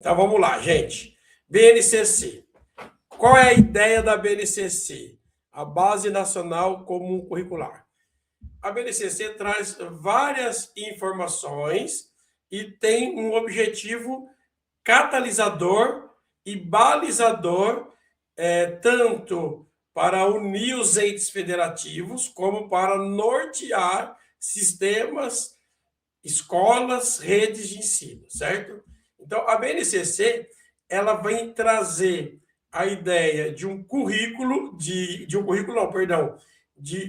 Então vamos lá, gente. BNCC. Qual é a ideia da BNCC? A Base Nacional Comum Curricular. A BNCC traz várias informações e tem um objetivo catalisador e balizador, tanto para unir os entes federativos, como para nortear sistemas, escolas, redes de ensino, certo? Então, a BNCC ela vem trazer a ideia de um currículo, de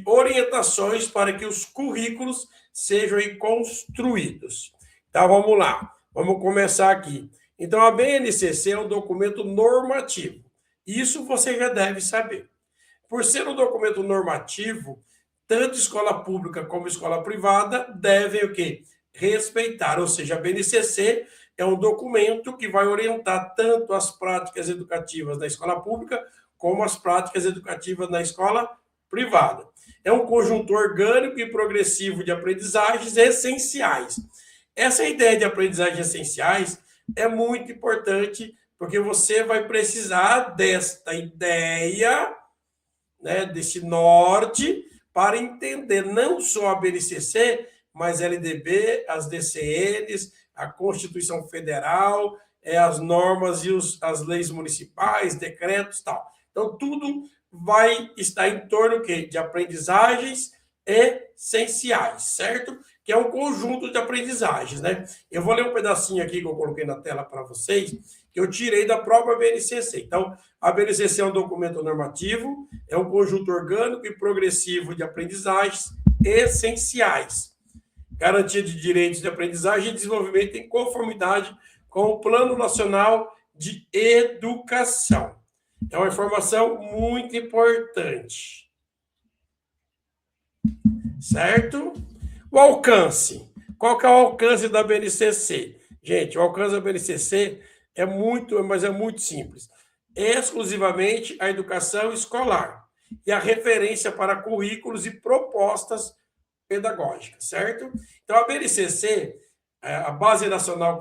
orientações para que os currículos sejam construídos. Então, vamos lá. Vamos começar aqui. Então, a BNCC é um documento normativo. Isso você já deve saber. Por ser um documento normativo, tanto escola pública como escola privada devem o quê? Respeitar. Ou seja, a BNCC é um documento que vai orientar tanto as práticas educativas na escola pública como as práticas educativas na escola privada. É um conjunto orgânico e progressivo de aprendizagens essenciais. Essa ideia de aprendizagem essenciais é muito importante, porque você vai precisar desta ideia, né, desse norte, para entender não só a BNCC, mas LDB, as DCNs, a Constituição Federal, as normas e as leis municipais, decretos e tal. Então, tudo vai estar em torno de aprendizagens essenciais, certo? Que é um conjunto de aprendizagens, né? Eu vou ler um pedacinho aqui que eu coloquei na tela para vocês, que eu tirei da própria BNCC. Então, a BNCC é um documento normativo, é um conjunto orgânico e progressivo de aprendizagens essenciais. Garantia de direitos de aprendizagem e desenvolvimento em conformidade com o Plano Nacional de Educação. É uma informação muito importante. Certo? O alcance. Qual que é o alcance da BNCC? Gente, o alcance da BNCC é muito simples. Exclusivamente a educação escolar e a referência para currículos e propostas pedagógicas, certo? Então, a BNCC, a Base Nacional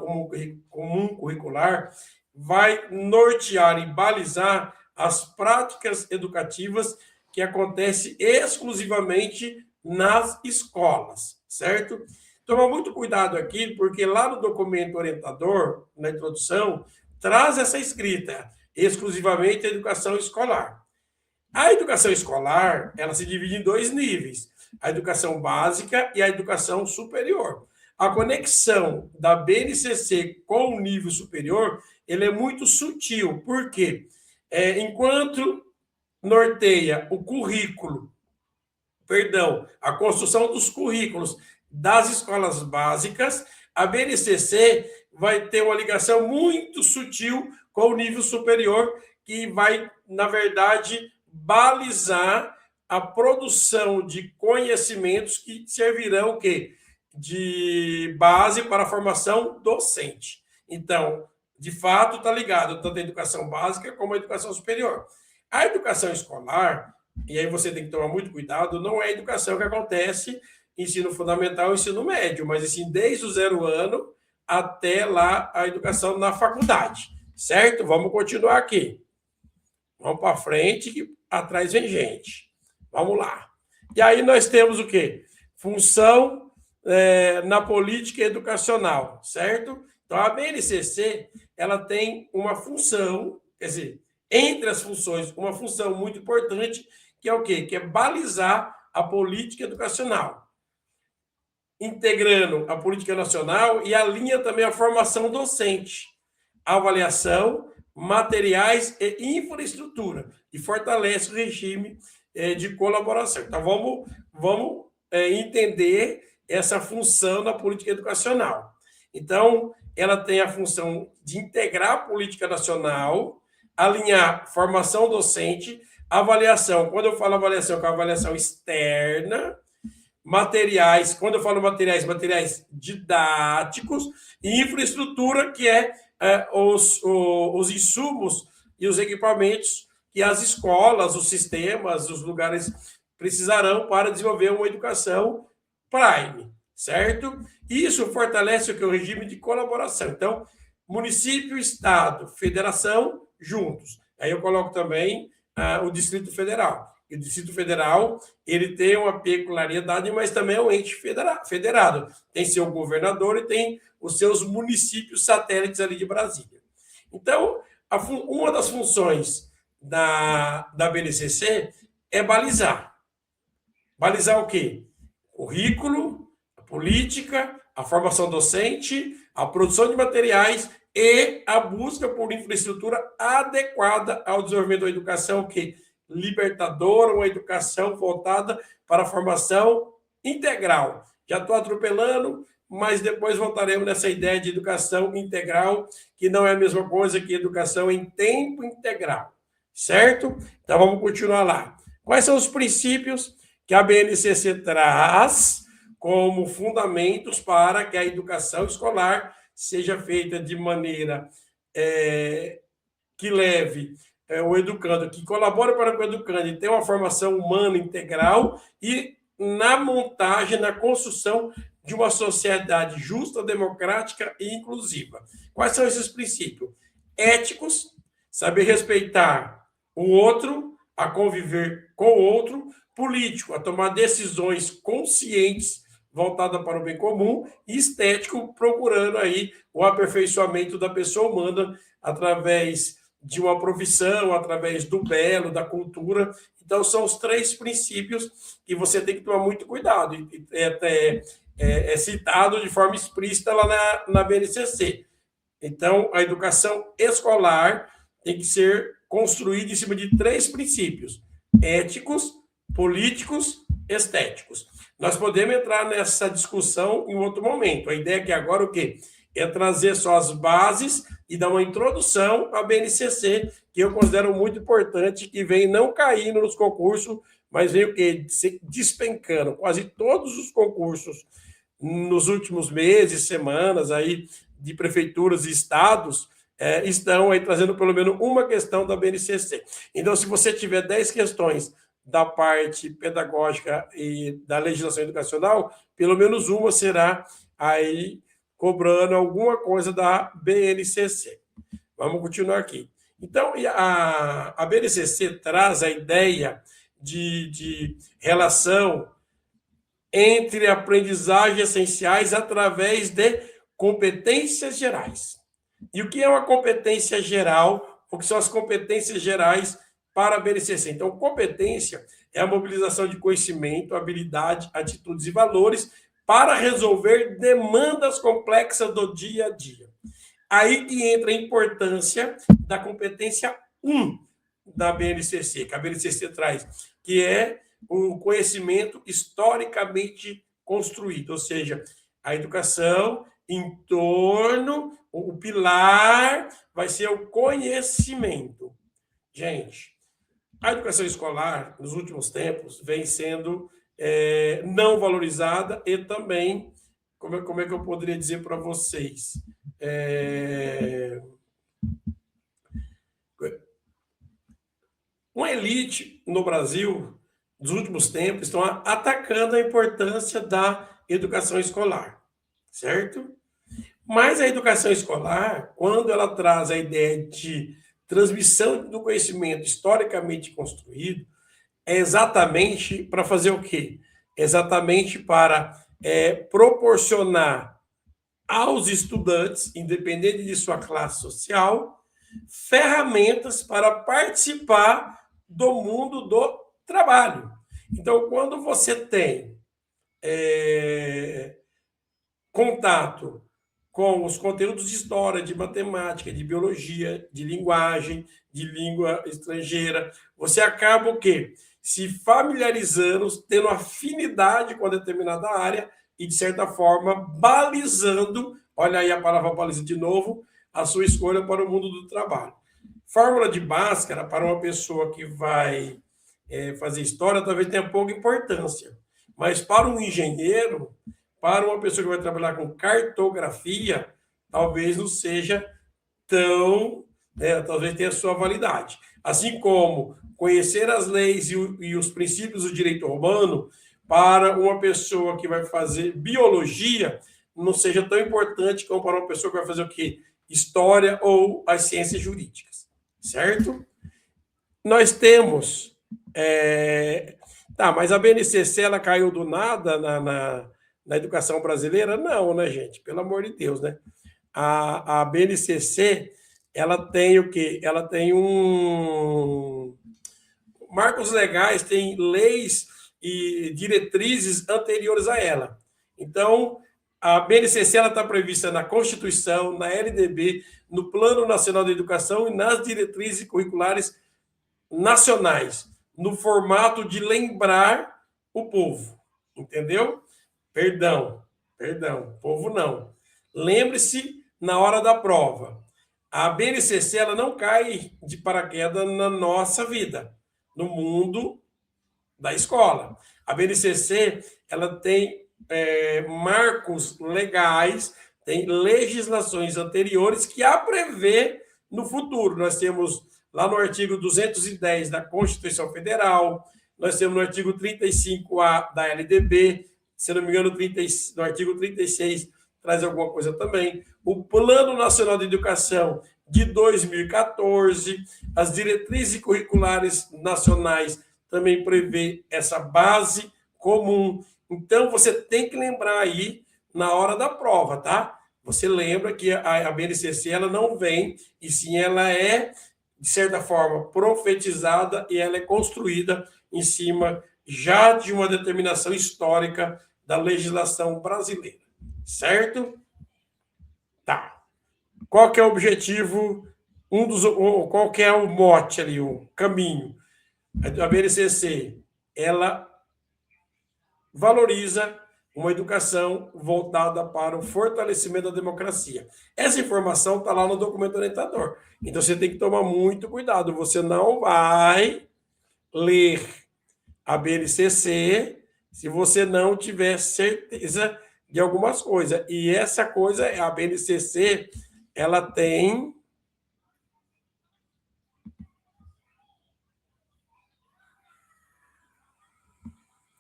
Comum Curricular, vai nortear e balizar as práticas educativas que acontecem exclusivamente nas escolas, certo? Toma muito cuidado aqui, porque lá no documento orientador, na introdução, traz essa escrita, exclusivamente a educação escolar. A educação escolar, ela se divide em dois níveis, a educação básica e a educação superior. A conexão da BNCC com o nível superior, ele é muito sutil, porque enquanto norteia o currículo, a construção dos currículos das escolas básicas, a BNCC vai ter uma ligação muito sutil com o nível superior, que vai, na verdade, balizar a produção de conhecimentos que servirão de base para a formação docente. Então, de fato, está ligado tanto à educação básica como à educação superior. A educação escolar, e aí você tem que tomar muito cuidado, não é a educação que acontece ensino fundamental e ensino médio, mas assim, desde o 0 ano até lá a educação na faculdade, certo? Vamos continuar aqui. Vamos para frente, que atrás vem gente. Vamos lá. E aí nós temos o quê? Função na política educacional, certo? Então, a BNCC, ela tem uma função, quer dizer, entre as funções, uma função muito importante, que é o quê? Que é balizar a política educacional, integrando a política nacional e alinha também a formação docente, avaliação, materiais e infraestrutura, e fortalece o regime de colaboração. Então, vamos entender essa função da política educacional. Então, ela tem a função de integrar a política nacional, alinhar formação docente, avaliação. Quando eu falo avaliação, que é a avaliação externa, materiais, quando eu falo materiais didáticos, e infraestrutura, que os insumos e os equipamentos que as escolas, os sistemas, os lugares precisarão para desenvolver uma educação prime, certo? Isso fortalece o regime de colaboração. Então, município, estado, federação, juntos. Aí eu coloco também o Distrito Federal. E o Distrito Federal, ele tem uma peculiaridade, mas também é um ente federado. Tem seu governador e tem os seus municípios satélites ali de Brasília. Então, uma das funções da BNCC é balizar. Balizar o quê? Currículo, a política, a formação docente, a produção de materiais e a busca por infraestrutura adequada ao desenvolvimento da educação, que libertadora, uma educação voltada para a formação integral. Já estou atropelando, mas depois voltaremos nessa ideia de educação integral, que não é a mesma coisa que educação em tempo integral, certo? Então vamos continuar lá. Quais são os princípios que a BNCC traz como fundamentos para que a educação escolar seja feita de maneira que leve o educando, que colabore para que o educando tenha uma formação humana integral e na montagem, na construção de uma sociedade justa, democrática e inclusiva. Quais são esses princípios? Éticos, saber respeitar o outro, a conviver com o outro, político, a tomar decisões conscientes voltada para o bem comum, e estético, procurando aí o aperfeiçoamento da pessoa humana através de uma profissão, através do belo, da cultura. Então, são os 3 princípios que você tem que tomar muito cuidado. É citado de forma explícita lá na BNCC. Então, a educação escolar tem que ser construída em cima de 3 princípios: éticos, políticos, estéticos. Nós podemos entrar nessa discussão em outro momento. A ideia é que agora o quê? É trazer só as bases e dar uma introdução à BNCC, que eu considero muito importante, que vem não caindo nos concursos, mas vem o quê? Despencando. Quase todos os concursos nos últimos meses, semanas, aí, de prefeituras e estados, estão aí trazendo pelo menos uma questão da BNCC. Então, se você tiver 10 questões da parte pedagógica e da legislação educacional, pelo menos uma será aí cobrando alguma coisa da BNCC. Vamos continuar aqui. Então, a BNCC traz a ideia de relação entre aprendizagens essenciais através de competências gerais. E o que é uma competência geral? O que são as competências gerais para a BNCC? Então, competência é a mobilização de conhecimento, habilidade, atitudes e valores para resolver demandas complexas do dia a dia. Aí que entra a importância da competência 1 da BNCC, que a BNCC traz, que é o conhecimento historicamente construído, ou seja, a educação em torno, o pilar vai ser o conhecimento. Gente, a educação escolar, nos últimos tempos, vem sendo não valorizada e também, como é que eu poderia dizer para vocês? Uma elite no Brasil, nos últimos tempos, estão atacando a importância da educação escolar, certo? Mas a educação escolar, quando ela traz a ideia de transmissão do conhecimento historicamente construído, é exatamente para fazer o quê? Exatamente para proporcionar aos estudantes, independente de sua classe social, ferramentas para participar do mundo do trabalho. Então, quando você tem contato com os conteúdos de história, de matemática, de biologia, de linguagem, de língua estrangeira, você acaba o quê? Se familiarizando, tendo afinidade com a determinada área e, de certa forma, balizando, olha aí a palavra baliza de novo, a sua escolha para o mundo do trabalho. Fórmula de Bhaskara, para uma pessoa que vai fazer história, talvez tenha pouca importância. Mas para um engenheiro, para uma pessoa que vai trabalhar com cartografia, talvez não seja tão... talvez tenha sua validade. Assim como conhecer as leis e os princípios do direito romano, para uma pessoa que vai fazer biologia, não seja tão importante como para uma pessoa que vai fazer o quê? história ou as ciências jurídicas, certo? Nós temos... Tá, mas a BNCC, ela caiu do nada na educação brasileira? Não, né, gente? Pelo amor de Deus, né? A BNCC, ela tem o quê? Ela tem marcos legais, tem leis e diretrizes anteriores a ela. Então, a BNCC está prevista na Constituição, na LDB, no Plano Nacional de Educação e nas diretrizes curriculares nacionais, no formato de lembrar o povo. Entendeu? Perdão, povo não. Lembre-se na hora da prova. A BNCC, ela não cai de paraquedas na nossa vida, no mundo da escola. A BNCC, ela tem marcos legais, tem legislações anteriores que a prevê no futuro. Nós temos lá no artigo 210 da Constituição Federal, nós temos no artigo 35A da LDB, se não me engano, no artigo 36 traz alguma coisa também. O Plano Nacional de Educação de 2014, as diretrizes curriculares nacionais também prevê essa base comum. Então, você tem que lembrar aí na hora da prova, tá? Você lembra que a BNCC, ela não vem, e sim ela é, de certa forma, profetizada e ela é construída em cima já de uma determinação histórica da legislação brasileira, certo? Tá. Qual que é o objetivo, qual que é o mote ali, o caminho? A BNCC, ela valoriza uma educação voltada para o fortalecimento da democracia. Essa informação está lá no documento orientador. Então, você tem que tomar muito cuidado. Você não vai ler a BNCC se você não tiver certeza de algumas coisas. E essa coisa, a BNCC, ela tem...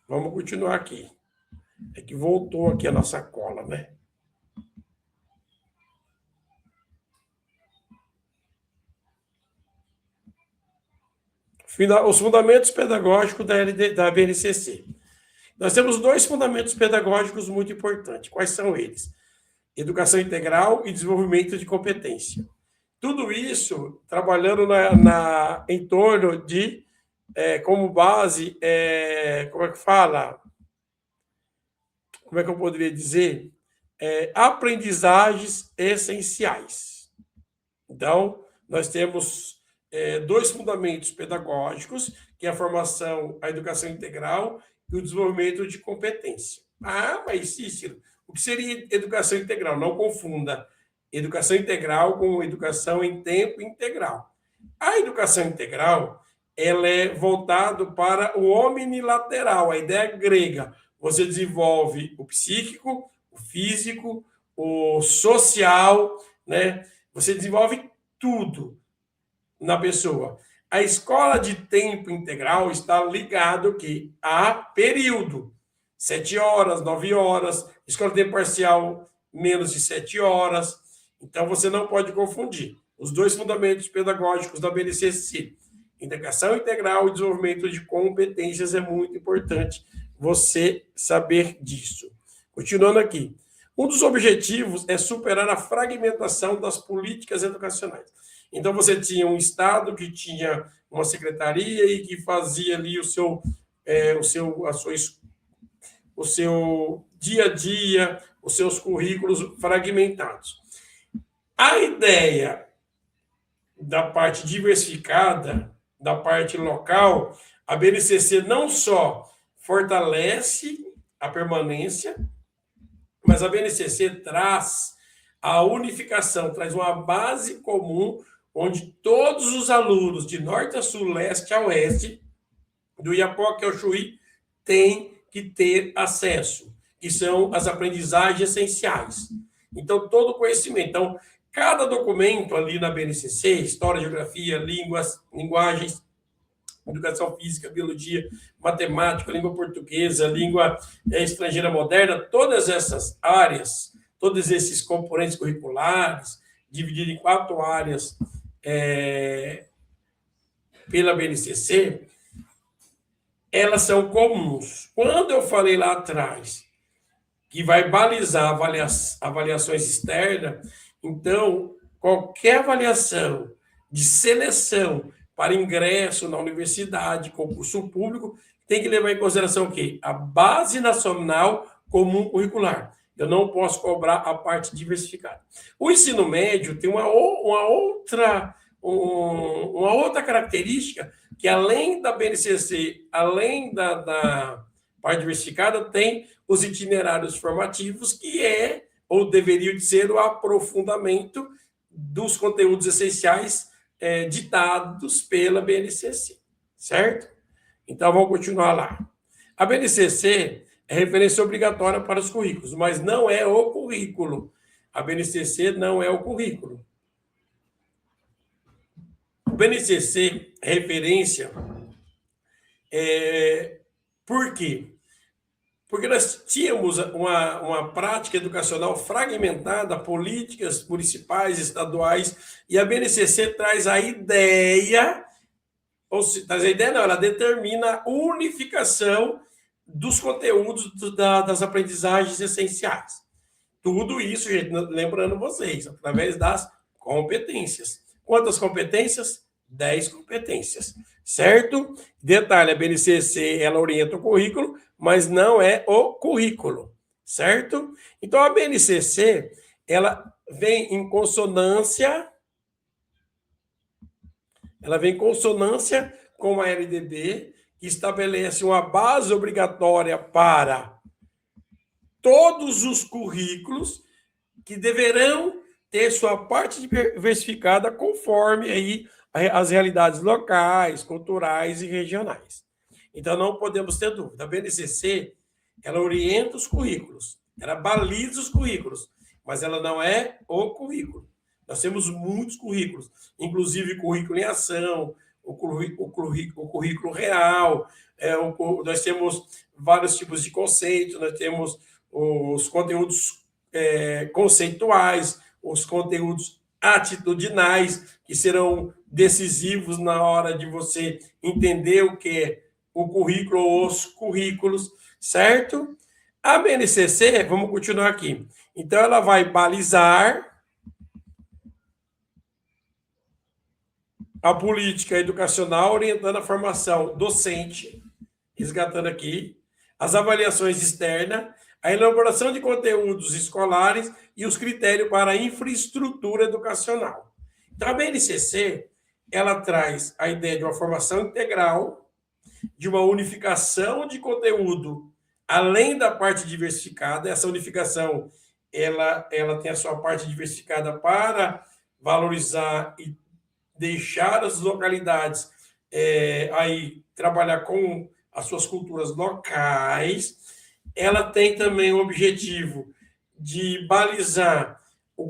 Vamos continuar aqui. É que voltou aqui a nossa cola, né? Os fundamentos pedagógicos da BNCC. Nós temos 2 fundamentos pedagógicos muito importantes. Quais são eles? Educação integral e desenvolvimento de competência. Tudo isso trabalhando em torno de, como base, como é que fala? Como é que eu poderia dizer? Aprendizagens essenciais. Então, nós temos 2 fundamentos pedagógicos, que é a formação, a educação integral e o desenvolvimento de competência. Ah, mas Cícero, o que seria educação integral? Não confunda educação integral com educação em tempo integral. A educação integral, ela é voltada para o omnilateral, a ideia grega. Você desenvolve o psíquico, o físico, o social, né? Você desenvolve tudo na pessoa. A escola de tempo integral está ligado que a período, 7 horas, 9 horas, escola de tempo parcial, menos de 7 horas. Então, você não pode confundir. Os 2 fundamentos pedagógicos da BNCC, integração integral e desenvolvimento de competências, é muito importante você saber disso. Continuando aqui. Um dos objetivos é superar a fragmentação das políticas educacionais. Então, você tinha um Estado que tinha uma secretaria e que fazia ali o seu dia a dia, os seus currículos fragmentados. A ideia da parte diversificada, da parte local, a BNCC não só fortalece a permanência, mas a BNCC traz a unificação, traz uma base comum onde todos os alunos, de norte a sul, leste a oeste, do Iapoque ao Chuí, têm que ter acesso, que são as aprendizagens essenciais. Então, todo o conhecimento. Então, cada documento ali na BNCC, História, Geografia, linguagens, Educação Física, Biologia, Matemática, Língua Portuguesa, Língua Estrangeira Moderna, todas essas áreas, todos esses componentes curriculares, dividida em 4 áreas pela BNCC, elas são comuns. Quando eu falei lá atrás que vai balizar avaliações externas, então, qualquer avaliação de seleção para ingresso na universidade, concurso público, tem que levar em consideração o quê? A Base Nacional Comum Curricular. Eu não posso cobrar a parte diversificada. O ensino médio tem uma outra característica que, além da BNCC, além da parte diversificada, tem os itinerários formativos, que ou deveriam de ser o aprofundamento dos conteúdos essenciais ditados pela BNCC, certo? Então, vamos continuar lá. A BNCC é referência obrigatória para os currículos, mas não é o currículo. A BNCC não é o currículo. O BNCC é referência por quê? Porque nós tínhamos uma prática educacional fragmentada, políticas municipais, estaduais, e a BNCC traz a ideia, ela determina a unificação dos conteúdos das aprendizagens essenciais. Tudo isso, gente, lembrando vocês, através das competências. Quantas competências? 10 competências, certo? Detalhe, a BNCC, ela orienta o currículo, mas não é o currículo, certo? Então, a BNCC, ela vem em consonância com a LDB, que estabelece uma base obrigatória para todos os currículos que deverão ter sua parte diversificada conforme aí as realidades locais, culturais e regionais. Então, não podemos ter dúvida. A BNCC, ela orienta os currículos, ela baliza os currículos, mas ela não é o currículo. Nós temos muitos currículos, inclusive currículo em ação, o currículo real, nós temos vários tipos de conceitos, nós temos os conteúdos conceituais, os conteúdos atitudinais, que serão decisivos na hora de você entender o que é o currículo ou os currículos, certo? A BNCC, vamos continuar aqui. Então, ela vai balizar a política educacional, orientando a formação docente, resgatando aqui, as avaliações externas, a elaboração de conteúdos escolares e os critérios para a infraestrutura educacional. Então, a BNCC, ela traz a ideia de uma formação integral, de uma unificação de conteúdo, além da parte diversificada. Essa unificação, ela tem a sua parte diversificada para valorizar e deixar as localidades aí trabalhar com as suas culturas locais. Ela tem também o objetivo de balizar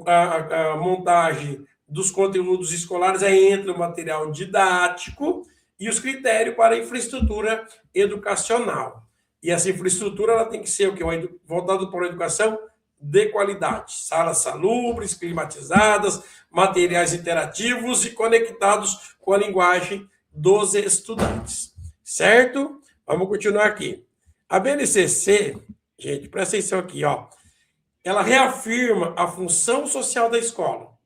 a montagem dos conteúdos escolares, aí entra o material didático e os critérios para a infraestrutura educacional. E essa infraestrutura ela tem que ser o quê? Voltada para a educação de qualidade. Salas salubres, climatizadas, materiais interativos e conectados com a linguagem dos estudantes. Certo? Vamos continuar aqui. A BNCC, gente, presta atenção aqui, ó. Ela reafirma a função social da escola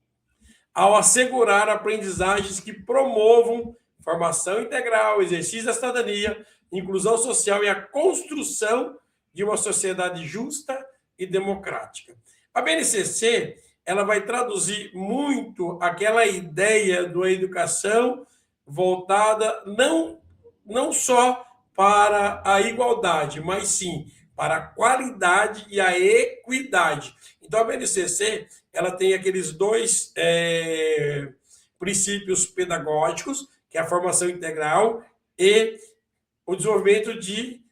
ao assegurar aprendizagens que promovam formação integral, exercício da cidadania, inclusão social e a construção de uma sociedade justa e democrática. A BNCC, ela vai traduzir muito aquela ideia de uma educação voltada não só para a igualdade, mas sim para a qualidade e a equidade. Então, a BNCC, ela tem aqueles dois princípios pedagógicos, que é a formação integral e o desenvolvimento de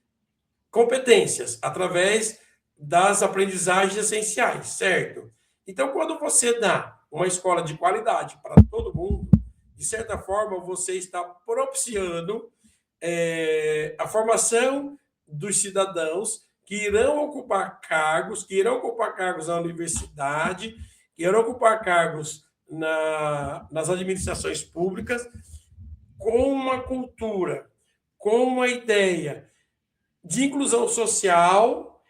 competências, através das aprendizagens essenciais, certo? Então, quando você dá uma escola de qualidade para todo mundo, de certa forma, você está propiciando a formação dos cidadãos que irão ocupar cargos na universidade, que irão ocupar cargos nas administrações públicas com uma cultura, com uma ideia de inclusão social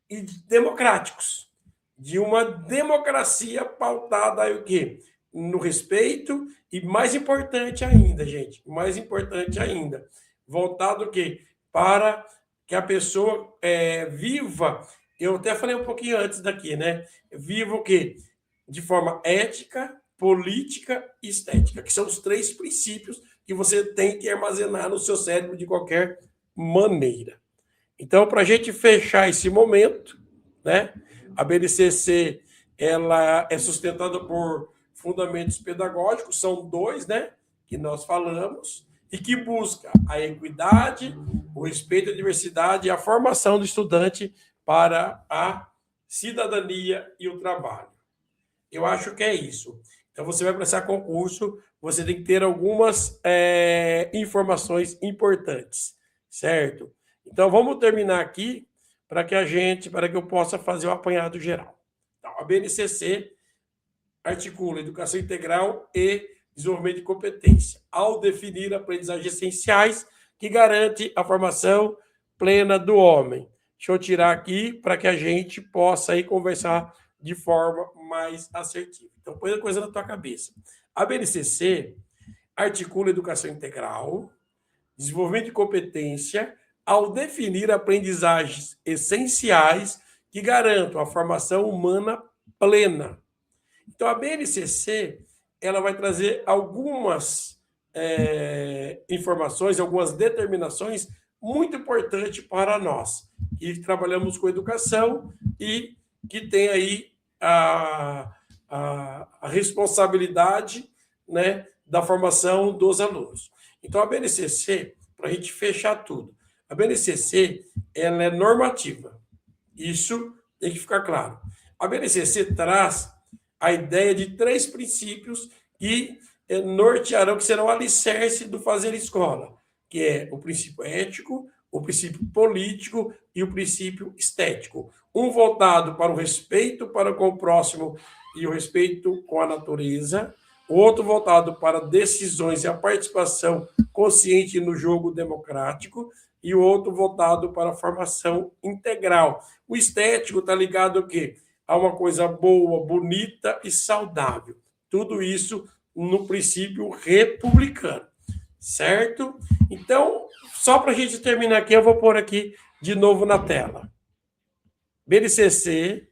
e democráticos, de uma democracia pautada aí, o quê? No respeito e, mais importante ainda, gente, mais importante ainda, voltado o quê? Para que a pessoa viva, eu até falei um pouquinho antes daqui, né? Viva o quê? De forma ética, política e estética, que são os 3 princípios que você tem que armazenar no seu cérebro de qualquer maneira. Então, para a gente fechar esse momento, né? A BNCC ela é sustentada por fundamentos pedagógicos, são 2, né? Que nós falamos, e que busca a equidade, o respeito à diversidade e a formação do estudante para a cidadania e o trabalho. Eu acho que é isso. Então, você vai prestar concurso, você tem que ter algumas informações importantes, certo? Então, vamos terminar aqui para que eu possa fazer o apanhado geral. Então, a BNCC articula educação integral e desenvolvimento de competência, ao definir aprendizagens essenciais que garante a formação plena do homem. Deixa eu tirar aqui para que a gente possa aí conversar de forma mais assertiva. Então, põe a coisa na tua cabeça. A BNCC articula educação integral, desenvolvimento de competência, ao definir aprendizagens essenciais que garantam a formação humana plena. Então, a BNCC ela vai trazer algumas informações, algumas determinações muito importantes para nós, que trabalhamos com educação e que tem aí a responsabilidade, né, da formação dos alunos. Então, a BNCC, para a gente fechar tudo, a BNCC ela é normativa. Isso tem que ficar claro. A BNCC traz a ideia de 3 princípios que nortearão, que serão alicerce do fazer escola, que é o princípio ético, o princípio político e o princípio estético. Um voltado para o respeito para com o próximo e o respeito com a natureza, o outro voltado para decisões e a participação consciente no jogo democrático, e o outro voltado para a formação integral. O estético está ligado ao quê? A uma coisa boa, bonita e saudável. Tudo isso no princípio republicano, certo? Então, só para a gente terminar aqui, eu vou pôr aqui de novo na tela. BNCC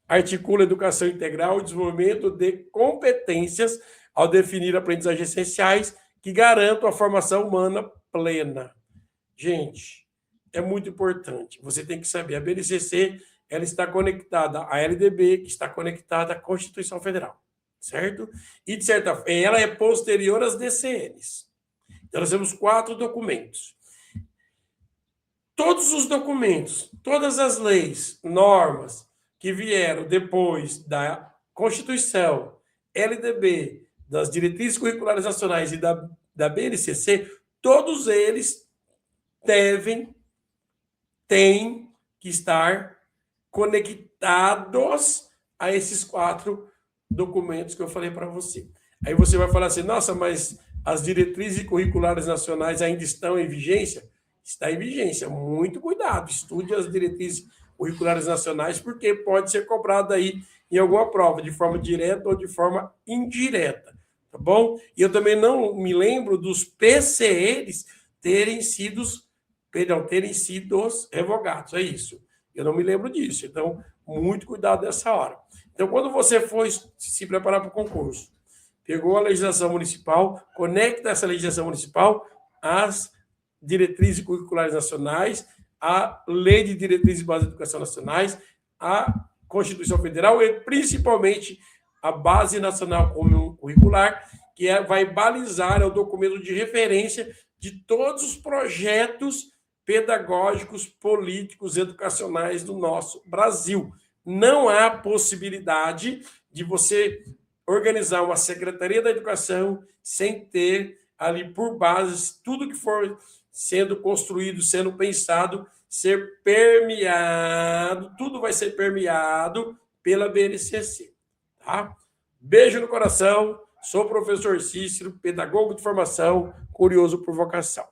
articula educação integral e desenvolvimento de competências ao definir aprendizagens essenciais que garantam a formação humana plena. Gente, é muito importante. Você tem que saber, a BNCC ela está conectada à LDB, que está conectada à Constituição Federal, certo? E, de certa forma, ela é posterior às DCNs. Então, nós temos 4 documentos. Todos os documentos, todas as leis, normas que vieram depois da Constituição, LDB, das diretrizes curriculares nacionais e da BNCC, todos eles têm que estar conectados a esses 4 documentos que eu falei para você. Aí você vai falar assim, nossa, mas as diretrizes curriculares nacionais ainda estão em vigência? Está em vigência. Muito cuidado, estude as diretrizes curriculares nacionais, porque pode ser cobrado aí em alguma prova, de forma direta ou de forma indireta, tá bom? E eu também não me lembro dos PCNs terem sido revogados, é isso. Eu não me lembro disso, então, muito cuidado nessa hora. Então, quando você for se preparar para o concurso, pegou a legislação municipal, conecta essa legislação municipal às diretrizes curriculares nacionais, à Lei de Diretrizes Básicas de Educação Nacionais, à Constituição Federal e, principalmente, a Base Nacional Comum Curricular, que vai balizar, é o documento de referência de todos os projetos pedagógicos, políticos, educacionais do nosso Brasil. Não há possibilidade de você organizar uma Secretaria da Educação sem ter ali por base tudo que for sendo construído, sendo pensado, ser permeado, tudo vai ser permeado pela BNCC, tá? Beijo no coração. Sou o professor Cícero, pedagogo de formação, curioso por vocação.